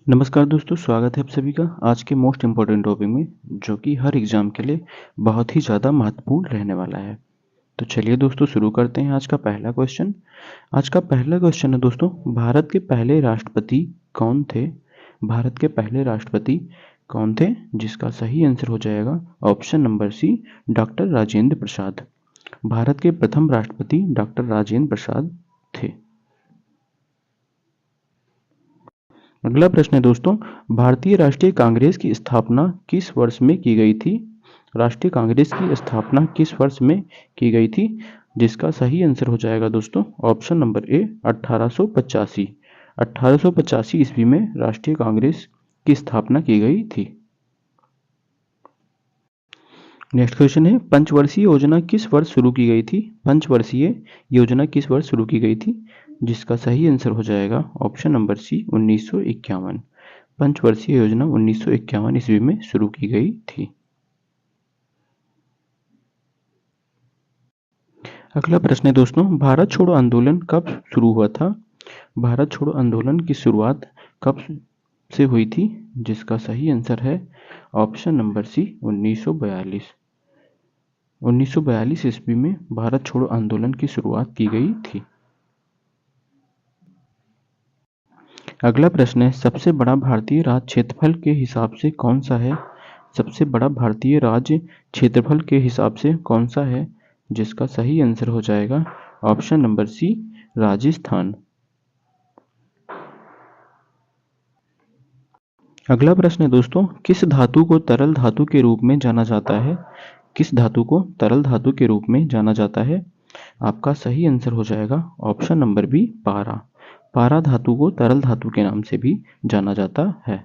नमस्कार दोस्तों, स्वागत है आप सभी का आज के मोस्ट इम्पोर्टेंट टॉपिक में, जो कि हर एग्ज़ाम के लिए बहुत ही ज़्यादा महत्वपूर्ण रहने वाला है। तो चलिए दोस्तों शुरू करते हैं आज का पहला क्वेश्चन। आज का पहला क्वेश्चन है दोस्तों, भारत के पहले राष्ट्रपति कौन थे? भारत के पहले राष्ट्रपति कौन थे? जिसका सही आंसर हो जाएगा option number C, doctor Rajendra Prasad. Bharat के प्रथम राष्ट्रपति डॉक्टर राजेंद्र प्रसाद थे। अगला प्रश्न है दोस्तों, भारतीय राष्ट्रीय कांग्रेस की स्थापना किस वर्ष में की गई थी? राष्ट्रीय कांग्रेस की स्थापना किस वर्ष में की गई थी? जिसका सही आंसर हो जाएगा दोस्तों ऑप्शन नंबर ए 1885। 1885 ईस्वी में राष्ट्रीय कांग्रेस की स्थापना की गई थी। नेक्स्ट क्वेश्चन है, पंचवर्षीय योजना किस वर्ष शुरू की गई थी? पंचवर्षीय योजना किस वर्ष शुरू की गई थी? जिसका सही आंसर हो जाएगा ऑप्शन नंबर सी 1951। पंचवर्षीय योजना 1951 ईस्वी में शुरू की गई थी। अगला प्रश्न है दोस्तों, भारत छोड़ो आंदोलन कब शुरू हुआ था? भारत छोड़ो आंदोलन की शुरुआत कब से हुई थी? जिसका सही आंसर है ऑप्शन नंबर सी 1942। 1942 ईस्वी में भारत छोड़ो आंदोलन की शुरुआत की गई थी। अगला प्रश्न है, सबसे बड़ा भारतीय राज्य क्षेत्रफल के हिसाब से कौन सा है? सबसे बड़ा भारतीय राज्य क्षेत्रफल के हिसाब से कौन सा है? जिसका सही आंसर हो जाएगा ऑप्शन नंबर सी, राजस्थान। अगला प्रश्न है दोस्तों, किस धातु को तरल धातु के रूप में जाना जाता है? किस धातु को तरल धातु के रूप में जाना जाता है? आपका सही आंसर हो जाएगा ऑप्शन नंबर बी, पारा। पारा धातु को तरल धातु के नाम से भी जाना जाता है।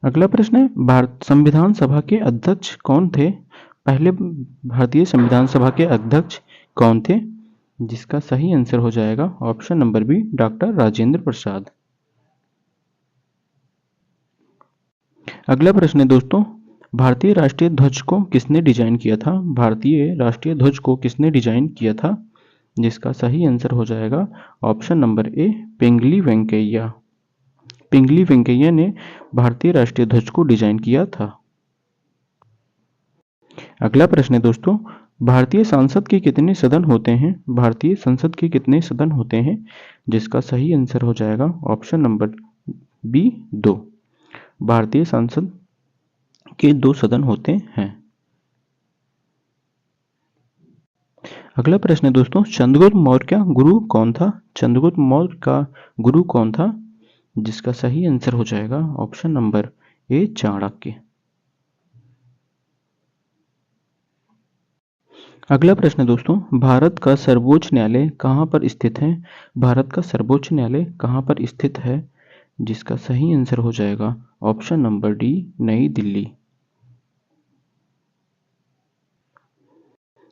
अगला प्रश्न है, भारत संविधान सभा के अध्यक्ष कौन थे? पहले भारतीय संविधान सभा के अध्यक्ष कौन थे? जिसका सही आंसर हो जाएगा option number B, doctor Rajendra Prasad. अगला प्रश्न है दोस्तों, भारतीय राष्ट्रीय ध्वज को किसने डिजाइन किया था? भारतीय राष्ट्रीय ध्वज को किसने डिजाइन किया था? जिसका सही आंसर हो जाएगा ऑप्शन नंबर ए, पिंगली वेंकैया। पिंगली वेंकैया ने भारतीय राष्ट्रीय ध्वज को डिजाइन किया था। अगला प्रश्न है दोस्तों, भारतीय संसद के कितने सदन होते हैं? भारतीय संसद के कितने सदन होते हैं? जिसका सही आंसर हो जाएगा ऑप्शन नंबर बी, 2। भारतीय संसद के 2 सदन होते हैं। अगला प्रश्न है दोस्तों, चंद्रगुप्त मौर्य का गुरु कौन था? चंद्रगुप्त मौर्य का गुरु कौन था? जिसका सही आंसर हो जाएगा ऑप्शन नंबर ए, चाणक्य। अगला प्रश्न है दोस्तों, भारत का सर्वोच्च न्यायालय कहाँ पर स्थित है? भारत का सर्वोच्च न्यायालय कहाँ पर स्थित है? जिसका सही आंसर हो जाएगा ऑप्शन नंबर डी, नई दिल्ली।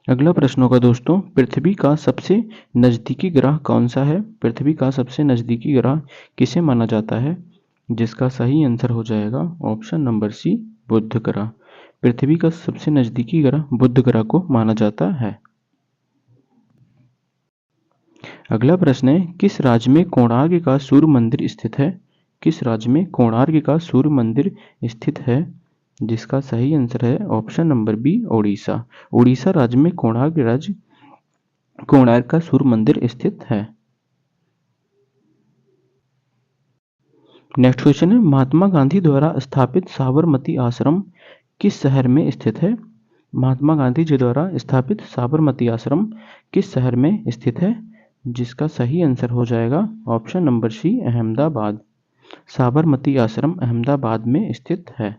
अगला प्रश्न होगा दोस्तों, पृथ्वी का सबसे नजदीकी ग्रह कौन सा है? पृथ्वी का सबसे नजदीकी ग्रह किसे माना जाता है? जिसका सही आंसर हो जाएगा ऑप्शन नंबर सी, बुध ग्रह। पृथ्वी का सबसे नजदीकी ग्रह बुध ग्रह को माना जाता है। अगला प्रश्न है, किस राज्य में कोणार्क का सूर्य मंदिर स्थित है? किस राज्य में कोणार्क का सूर्य मंदिर स्थित है? जिसका सही आंसर है option number B, Odisha. Odisha राज्य में कोणार्क का सूर्य मंदिर स्थित है। नेक्स्ट क्वेश्चन है, महात्मा गांधी द्वारा स्थापित साबरमती आश्रम किस शहर में स्थित है? महात्मा गांधी जी द्वारा स्थापित साबरमती आश्रम किस शहर में स्थित है? जिसका सही आंसर हो जाएगा option number C, Ahmedabad. Sabarmati Ashram Ahmedabad में स्थित है।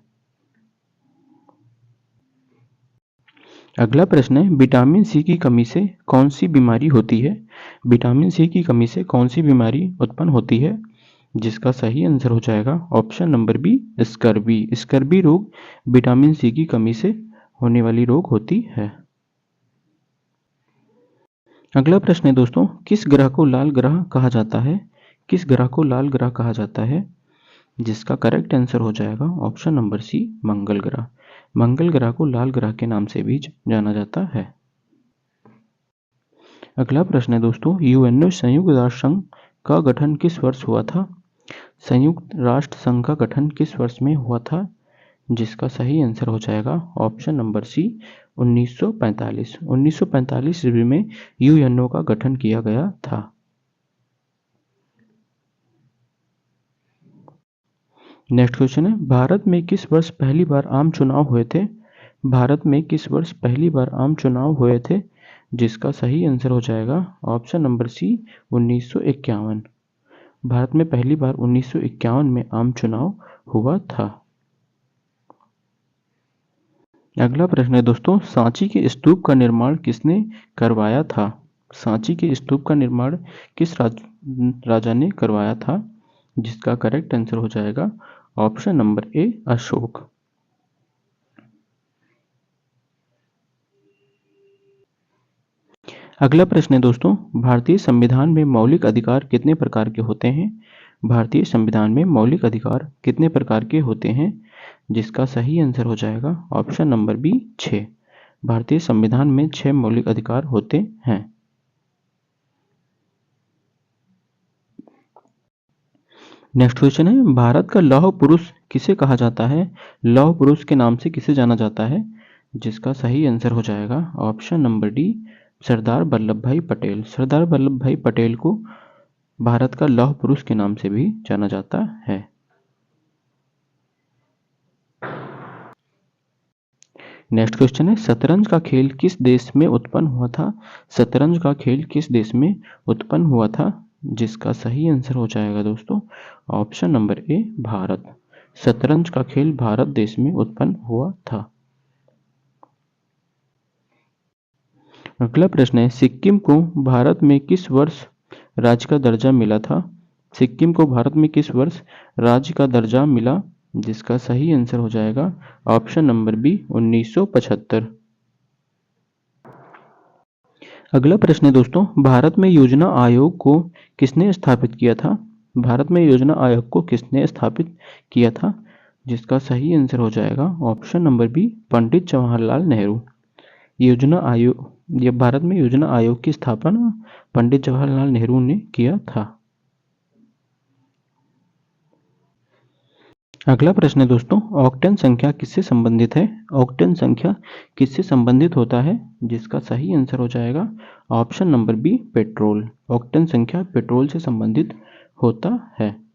अगला प्रश्न है, विटामिन सी की कमी से कौन सी बीमारी होती है? विटामिन सी की कमी से कौन सी बीमारी उत्पन्न होती है? जिसका सही आंसर हो जाएगा option number B, scurvy. Scurvy रोग विटामिन सी की कमी से होने वाली रोग होती है। अगला प्रश्न है दोस्तों, किस ग्रह को लाल ग्रह कहा जाता है? किस ग्रह को लाल ग्रह कहा जाता है? जिसका करेक्ट आंसर हो जाएगा ऑप्शन नंबर सी, मंगल ग्रह। मंगल ग्रह को लाल ग्रह के नाम से भी जाना जाता है। अगला प्रश्न है दोस्तों, यूएनओ संयुक्त राष्ट्र संघ का गठन किस वर्ष हुआ था? संयुक्त राष्ट्र संघ का गठन किस वर्ष में हुआ था? जिसका सही आंसर हो जाएगा ऑप्शन नंबर सी 1945। 1945 ईस्वी में यूएनओ का गठन किया गया था। नेक्स्ट क्वेश्चन है, भारत में किस वर्ष पहली बार आम चुनाव हुए थे? भारत में किस वर्ष पहली बार आम चुनाव हुए थे? जिसका सही आंसर हो जाएगा ऑप्शन नंबर सी 1951। भारत में पहली बार 1951 में आम चुनाव हुआ था। अगला प्रश्न है दोस्तों, सांची के स्तूप का निर्माण किसने करवाया था? सांची के स्तूप का निर्माण किस राजा ने करवाया था? जिसका करेक्ट आंसर हो जाएगा ऑप्शन नंबर ए अशोक। अगला प्रश्न है दोस्तों, भारतीय संविधान में मौलिक अधिकार कितने प्रकार के होते हैं? भारतीय संविधान में मौलिक अधिकार कितने प्रकार के होते हैं? जिसका सही आंसर हो जाएगा ऑप्शन नंबर बी 6। भारतीय संविधान में 6 मौलिक अधिकार होते हैं। नेक्स्ट क्वेश्चन है, भारत का लौह पुरुष किसे कहा जाता है? लौह पुरुष के नाम से किसे जाना जाता है? जिसका सही आंसर हो जाएगा option number D Sardar Vallabh भाई पटेल। सरदार वल्लभ भाई पटेल को भारत का लौह पुरुष के नाम से भी जाना जाता है। नेक्स्ट क्वेश्चन है, शतरंज का खेल किस देश में उत्पन्न हुआ था? शतरंज का खेल किस देश में उत्पन्न हुआ था? जिसका सही आंसर हो जाएगा दोस्तों ऑप्शन नंबर ए भारत। शतरंज का खेल भारत देश में उत्पन्न हुआ था। अगला प्रश्न है, सिक्किम को भारत में किस वर्ष राज्य का दर्जा मिला था? सिक्किम को भारत में किस वर्ष राज्य का दर्जा मिला? जिसका सही आंसर हो जाएगा ऑप्शन नंबर बी 1975। अगला प्रश्न है दोस्तों, भारत में योजना आयोग को किसने स्थापित किया था? भारत में योजना आयोग को किसने स्थापित किया था? जिसका सही आंसर हो जाएगा option number B Pandit Jawaharlal Nehru. योजना आयोग, ये भारत में योजना आयोग की स्थापना पंडित जवाहरलाल नेहरू ने किया था। अगला प्रश्न है दोस्तों, ऑक्टेन संख्या किससे संबंधित है? ऑक्टेन संख्या किससे संबंधित होता है? जिसका सही आंसर हो जाएगा option number B petrol. Octane संख्या पेट्रोल से संबंधित होता है।